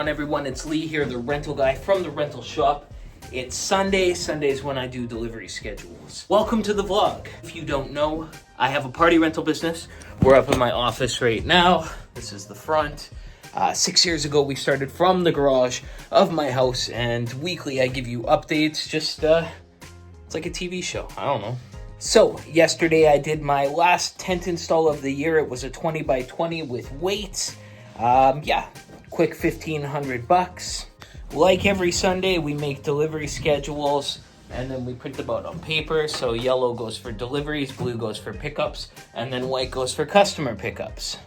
on, everyone? It's Lee here, the rental guy from the rental shop. It's Sunday. Sundays when I do delivery schedules. Welcome to the vlog. If you don't know, I have a party rental business. We're up in my office right now. This is the front. 6 years ago, we started from the garage of my house, and weekly I give you updates. Just, it's like a TV show. I don't know. So, yesterday I did my last tent install of the year. It was a 20 by 20 with weights. Quick $1,500. Like every Sunday, we make delivery schedules and then we print them out on paper. So yellow goes for deliveries, blue goes for pickups, and then white goes for customer pickups.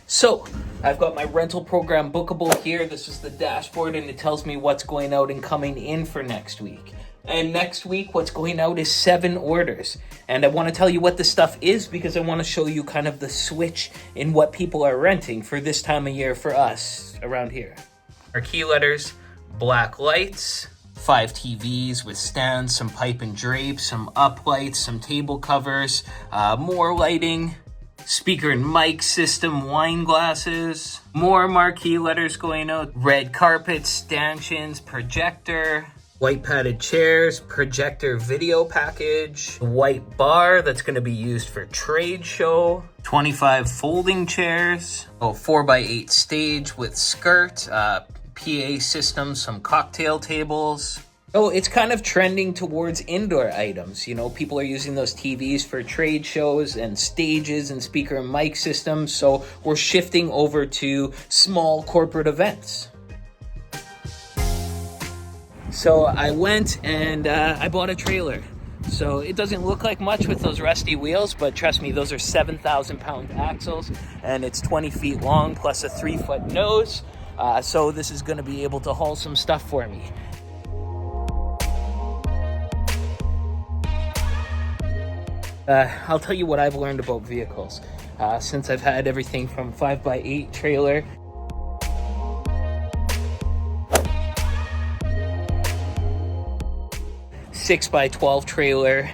So I've got my rental program Booqable here. This is the dashboard and it tells me what's going out and coming in for next week. And next week, what's going out is 7 orders. And I want to tell you what this stuff is because I want to show you kind of the switch in what people are renting for this time of year for us around here. Marquee letters, black lights, 5 TVs with stands, some pipe and drape, some uplights, some table covers, more lighting, speaker and mic system, wine glasses, more marquee letters going out, red carpet, stanchions, projector, white padded chairs, projector video package, white bar that's going to be used for trade show, 25 folding chairs, 4x8 stage with skirt, PA system, some cocktail tables. So it's kind of trending towards indoor items. You know, people are using those TVs for trade shows and stages and speaker and mic systems. So we're shifting over to small corporate events. So I went and I bought a trailer. So it doesn't look like much with those rusty wheels, but trust me, those are 7,000 pound axles and it's 20 feet long plus a 3-foot nose. So this is gonna be able to haul some stuff for me. I'll tell you what I've learned about vehicles since I've had everything from 5x8 trailer, 6x12 trailer,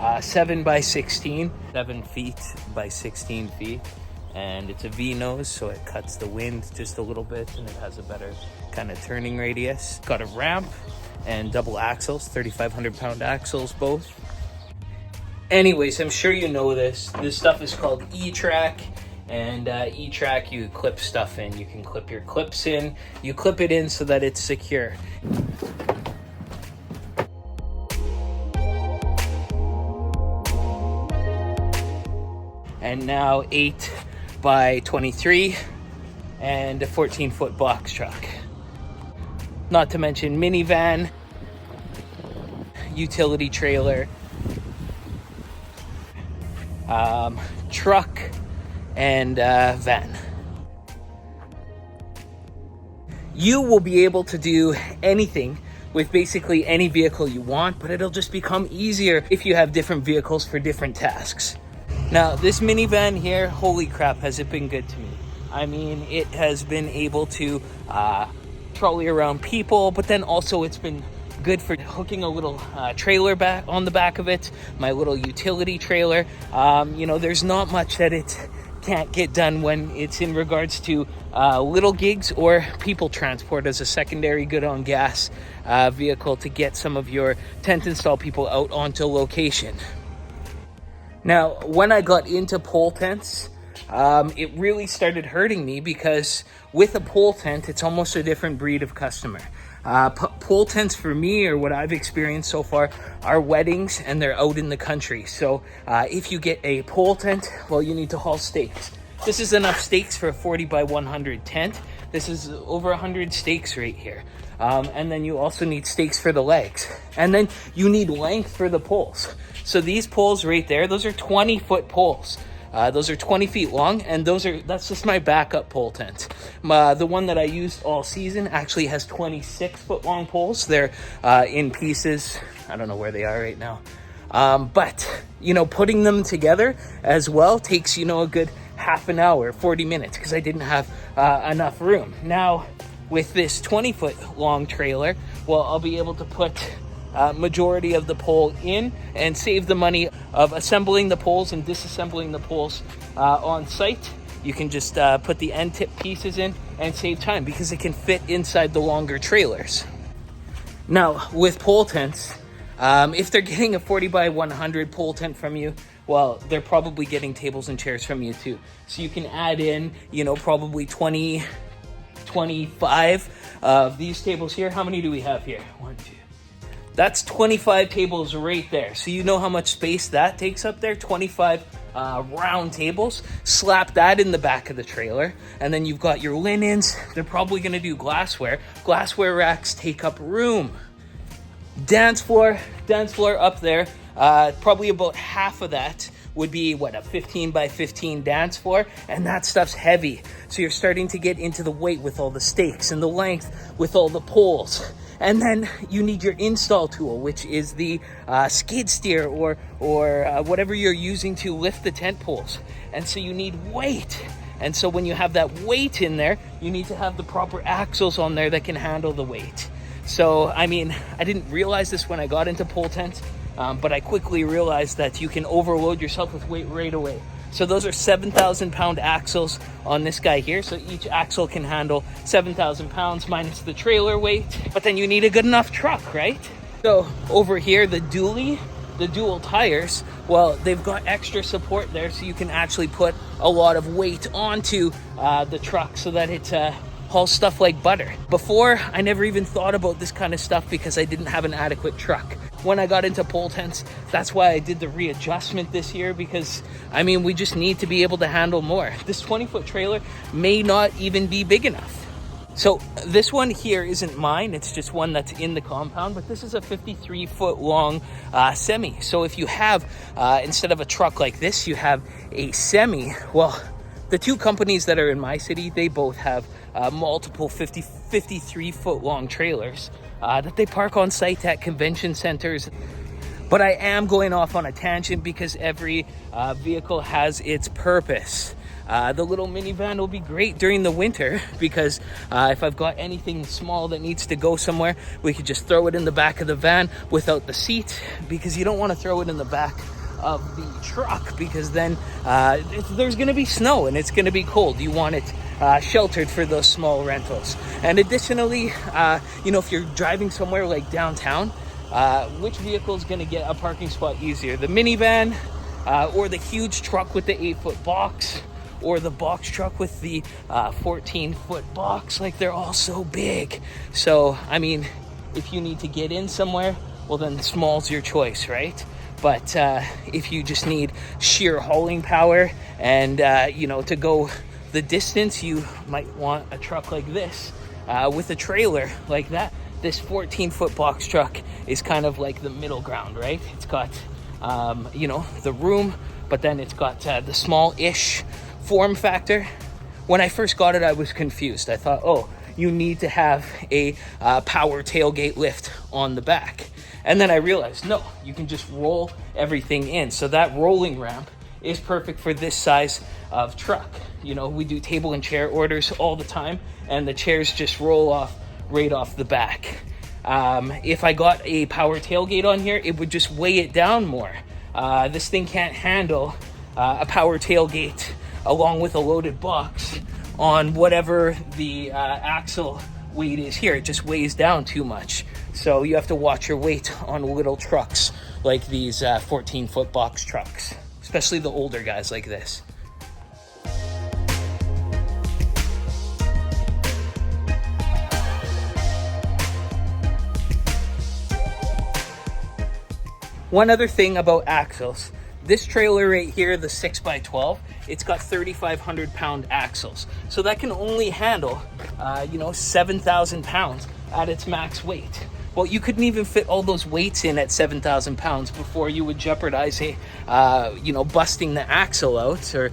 uh, 7x16, 7 feet by 16 feet. And it's a V-nose, so it cuts the wind just a little bit and it has a better kind of turning radius. Got a ramp and double axles, 3,500 pound axles both. Anyways, I'm sure you know this. This stuff is called E-Track. And E-Track, you clip stuff in. You can clip your clips in. You clip it in so that it's secure. And now 8x23 and a 14-foot box truck. Not to mention minivan, utility trailer, truck, and van. You will be able to do anything with basically any vehicle you want, but it'll just become easier if you have different vehicles for different tasks. Now, this minivan here, holy crap, has it been good to me. I mean, it has been able to trolley around people, but then also it's been good for hooking a little trailer back on the back of it, my little utility trailer. You know, there's not much that it can't get done when it's in regards to little gigs or people transport as a secondary good on gas vehicle to get some of your tent install people out onto location. Now, when I got into pole tents, it really started hurting me because with a pole tent, it's almost a different breed of customer. Pole tents for me, or what I've experienced so far, are weddings and they're out in the country. So if you get a pole tent, well, you need to haul stakes. This is enough stakes for a 40 by 100 tent. This is over 100 stakes right here. And then you also need stakes for the legs. And then you need length for the poles. So these poles right there, those are 20-foot poles. Those are 20 feet long, and that's just my backup pole tent. The one that I used all season actually has 26-foot long poles. They're in pieces. I don't know where they are right now. But, you know, putting them together as well takes, you know, a good half an hour, 40 minutes, because I didn't have enough room. Now, with this 20-foot long trailer, well, I'll be able to put majority of the pole in and save the money of assembling the poles and disassembling the poles on site. You can just put the end tip pieces in and save time because it can fit inside the longer trailers. Now, with pole tents, if they're getting a 40 by 100 pole tent from you, well, they're probably getting tables and chairs from you too. So you can add in, probably 20, 25 of these tables here. How many do we have here? 1, 2. That's 25 tables right there. So you know how much space that takes up there? 25 round tables. Slap that in the back of the trailer. And then you've got your linens. They're probably gonna do glassware. Glassware racks take up room. Dance floor up there. Probably about half of that would be a 15 by 15 dance floor, and that stuff's heavy. So you're starting to get into the weight with all the stakes and the length with all the poles. And then you need your install tool, which is the skid steer or whatever you're using to lift the tent poles. And so you need weight. And so when you have that weight in there, you need to have the proper axles on there that can handle the weight. So, I didn't realize this when I got into pole tents, but I quickly realized that you can overload yourself with weight right away. So those are 7,000 pound axles on this guy here. So each axle can handle 7,000 pounds minus the trailer weight. But then you need a good enough truck, right? So over here, the dual tires, well, they've got extra support there so you can actually put a lot of weight onto the truck so that it hauls stuff like butter. Before, I never even thought about this kind of stuff because I didn't have an adequate truck. When I got into pole tents, that's why I did the readjustment this year because, we just need to be able to handle more. This 20-foot trailer may not even be big enough. So this one here isn't mine, it's just one that's in the compound, but this is a 53-foot long semi. So if you have, instead of a truck like this, you have a semi, well, the two companies that are in my city, they both have multiple 53-foot long trailers that they park on site at convention centers. But I am going off on a tangent because every vehicle has its purpose. The little minivan will be great during the winter because if I've got anything small that needs to go somewhere, we could just throw it in the back of the van without the seat, because you don't want to throw it in the back of the truck because then there's going to be snow and it's going to be cold. You want it sheltered for those small rentals. And additionally, if you're driving somewhere like downtown, which vehicle is going to get a parking spot easier? The minivan or the huge truck with the 8-foot box, or the box truck with the 14-foot box? Like, they're all so big. So, if you need to get in somewhere, well, then small's your choice, right? But if you just need sheer hauling power and, to go the distance, you might want a truck like this with a trailer like that. This 14-foot box truck is kind of like the middle ground, right? It's got, the room, but then it's got the small-ish form factor. When I first got it, I was confused. I thought, you need to have a power tailgate lift on the back. And then I realized, no, you can just roll everything in. So that rolling ramp is perfect for this size of truck. We do table and chair orders all the time, and the chairs just roll off right off the back. If I got a power tailgate on here, it would just weigh it down more. This thing can't handle a power tailgate along with a loaded box on whatever the axle weight is here. It just weighs down too much. So you have to watch your weight on little trucks like these 14-foot box trucks, especially the older guys like this. One other thing about axles. This trailer right here, the 6x12, it's got 3,500 pound axles. So that can only handle, 7,000 pounds at its max weight. Well, you couldn't even fit all those weights in at 7,000 pounds before you would jeopardize busting the axle out or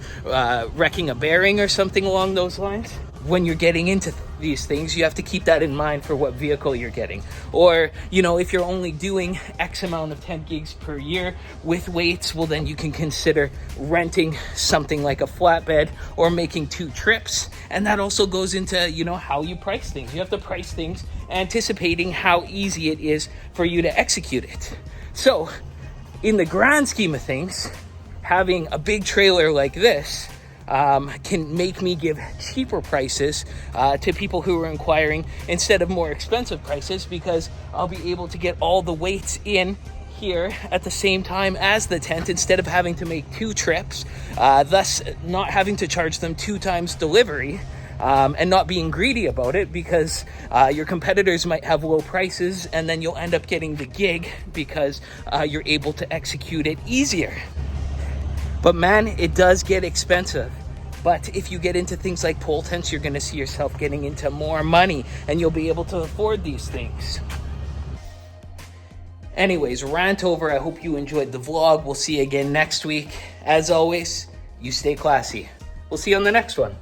wrecking a bearing or something along those lines. When you're getting into these things, you have to keep that in mind for what vehicle you're getting. Or, if you're only doing X amount of 10 gigs per year with weights, well, then you can consider renting something like a flatbed or making 2 trips. And that also goes into, how you price things. You have to price things anticipating how easy it is for you to execute it. So, in the grand scheme of things, having a big trailer like this can make me give cheaper prices to people who are inquiring instead of more expensive prices, because I'll be able to get all the weights in here at the same time as the tent instead of having to make 2 trips, thus not having to charge them 2 times delivery, and not being greedy about it, because your competitors might have low prices and then you'll end up getting the gig because you're able to execute it easier. But man, it does get expensive. But if you get into things like pole tents, you're going to see yourself getting into more money and you'll be able to afford these things. Anyways, rant over. I hope you enjoyed the vlog. We'll see you again next week. As always, you stay classy. We'll see you on the next one.